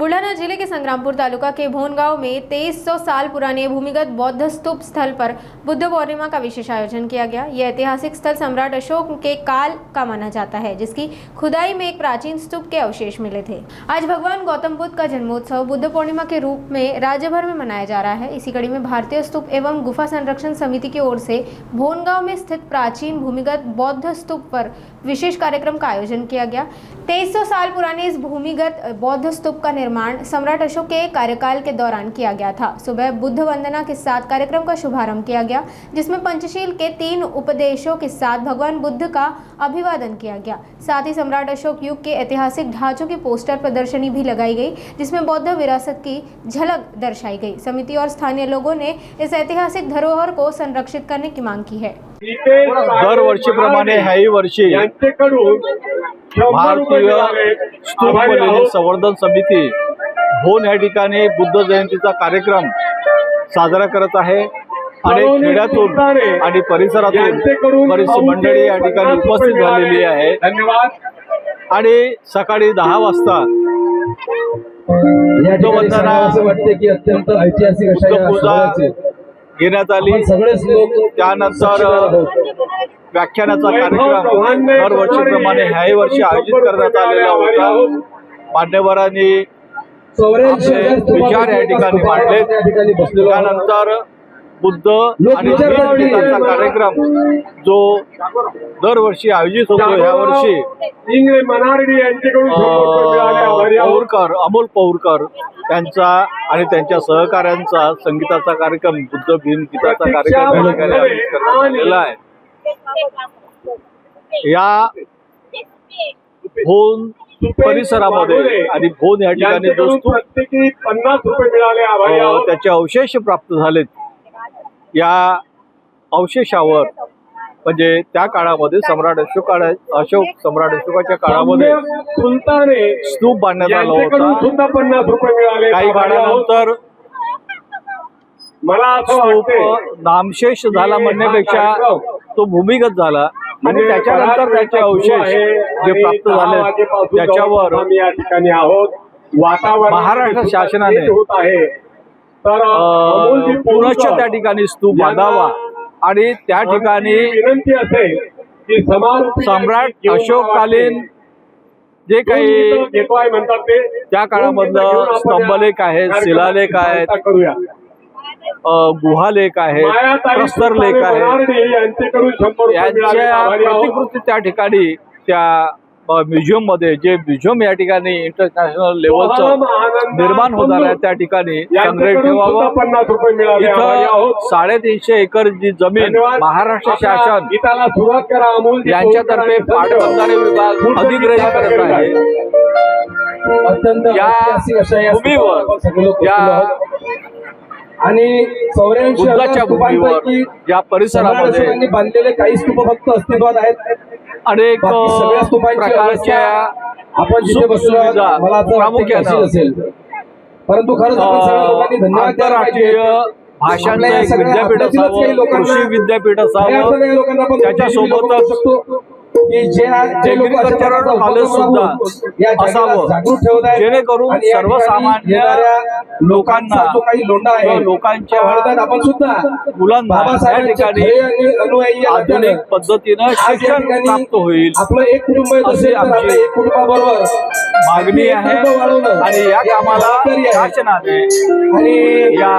बुल्ढाना जिले के संग्रामपुर तालुका के भोन गांव में 2300 साल पुराने भूमिगत बौद्ध स्तूप स्थल पर बुद्ध पूर्णिमा का विशेष आयोजन किया गया। यह ऐतिहासिक स्थल सम्राट अशोक के काल का माना जाता है, जिसकी खुदाई में एक प्राचीन स्तूप के अवशेष मिले थे। आज भगवान गौतम बुद्ध का जन्मोत्सव बुद्ध पूर्णिमा के रूप में राज्य भर में मनाया जा रहा है। इसी कड़ी में भारतीय स्तूप एवं गुफा संरक्षण समिति की ओर से भोन गांव में स्थित प्राचीन भूमिगत बौद्ध स्तूप पर विशेष कार्यक्रम का आयोजन किया गया। 2300 साल पुराने इस भूमिगत बौद्ध स्तूप का निर्माण सम्राट अशोक के कार्यकाल के दौरान किया गया था। सुबह बुद्ध वंदना के साथ कार्यक्रम का शुभारंभ किया गया, जिसमें पंचशील के 3 उपदेशों के साथ भगवान बुद्ध का अभिवादन किया गया। साथ ही सम्राट अशोक युग के ऐतिहासिक ढांचों की पोस्टर प्रदर्शनी भी लगाई गई, जिसमें बौद्ध विरासत की झलक दर्शाई गई। समिति और स्थानीय लोगों ने इस ऐतिहासिक धरोहर को संरक्षित करने की मांग की है। दरवर्षीप्रमाणे ह्याही वर्षी भारतीय स्तूप संवर्धन समिती भोन या ठिकाणी बुद्ध जयंतीचा कार्यक्रम साजरा करत आहे। अनेक खेड्यातून आणि परिसरातून बरीचशी मंडळी या ठिकाणी उपस्थित झालेली आहे आणि सकाळी 10 वाजता पूजा घेण्यात आली। त्यानंतर व्याख्यानाचा कार्यक्रम दरवर्षीप्रमाणे ह्याही वर्षी आयोजित करण्यात आलेला होता। मान्यवरांनी विचार या ठिकाणी मांडले। त्यानंतर बुद्ध आणि जयंतीचा कार्यक्रम जो दरवर्षी आयोजित होतो, ह्या वर्षी अमोल पौरकर यांचा आणि त्यांच्या सहकाऱ्यांचा संगीताचा कार्यक्रम, बुद्ध भीम गीताचा कार्यक्रम या ठिकाणी आयोजित करण्यात आलेला आहे। या भोन परिसरामध्ये आणि भोन या ठिकाणी जो स्तूप 50 रुपये मिळाले, त्याचे अवशेष प्राप्त झालेत। या अवशेषावर म्हणजे त्या काळामध्ये सम्राट अशोकाच्या काळामध्ये सुलताने स्तूप बांधण्यात आला होता। काही काळानंतर स्तूप नामशेष झाला म्हणण्यापेक्षा तो भूमिगत झाला आणि त्याच्यानंतर त्याचे अवशेष जे प्राप्त झाले त्याच्यावर महाराष्ट्र शासनाने पुनश्च त्या ठिकाणी स्तूप बांधावा आणि त्या ठिकाणी सम्राट अशोककालीन जे काही त्या काळामधलं स्तंभलेख आहेत, शिलालेख आहेत, गुहालेख आहेत, प्रस्तरलेख आहेत, यांच्या प्रतिकृती त्या ठिकाणी त्या म्युझियम मध्ये, जे म्युझियम या ठिकाणी इंटरनॅशनल लेवलचं निर्माण होणार आहे, त्या ठिकाणी संग्रहित ठेवावं। इथं 350 एकर जी जमीन महाराष्ट्र शासन यांच्यातर्फे पाटबंधारे विभाग अधिग्रहित करत आहे। या भूमीवर, या आणि 84 बुद्धाच्या भूमीवर, या परिसरामध्ये बांधलेले काही स्तूप फक्त अस्तित्वात आहेत। अनेक प्रकारच्या आपण जिथे बसलो मला प्रामुख्याने असेल, परंतु खरंच आपण सगळ्या लोकांनी धन्यवाद द्यायला पाहिजे। भाषांचं विद्यापीठ असावं, कृषी विद्यापीठ असावं, त्याच्यासोबतच एग्रीकल्चरल कॉलेज सुद्धा असावं, जेणेकरून सर्वसामान्य लोकांना, लोकांच्या मुलांना या ठिकाणी आधुनिक पद्धतीनं शिक्षण प्राप्त होईल, अशी आमची मागणी आहे। आणि या कामाला शासनाने या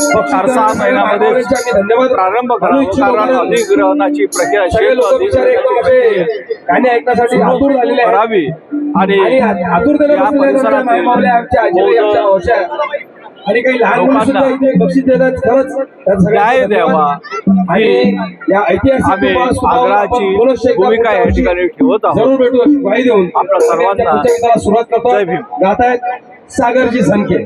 4-6 महिन्यामध्ये प्रारंभ करावा, कारण अधिग्रहणाची प्रक्रिया ऐकण्यासाठी आतुर झालेले करावी आणि या परिसरातील आणि काही लहान मुलांना इथे बक्षीस देण्यात खरंच न्याय द्यावा आणि या ऐतिहासिक आग्रहाची भूमिका या ठिकाणी ठेवत आहोत। जरूर भेटू अशी ग्वाही देऊन आपल्या सर्वांना सुरुवात करतो। गातायत सागरजी संख्ये।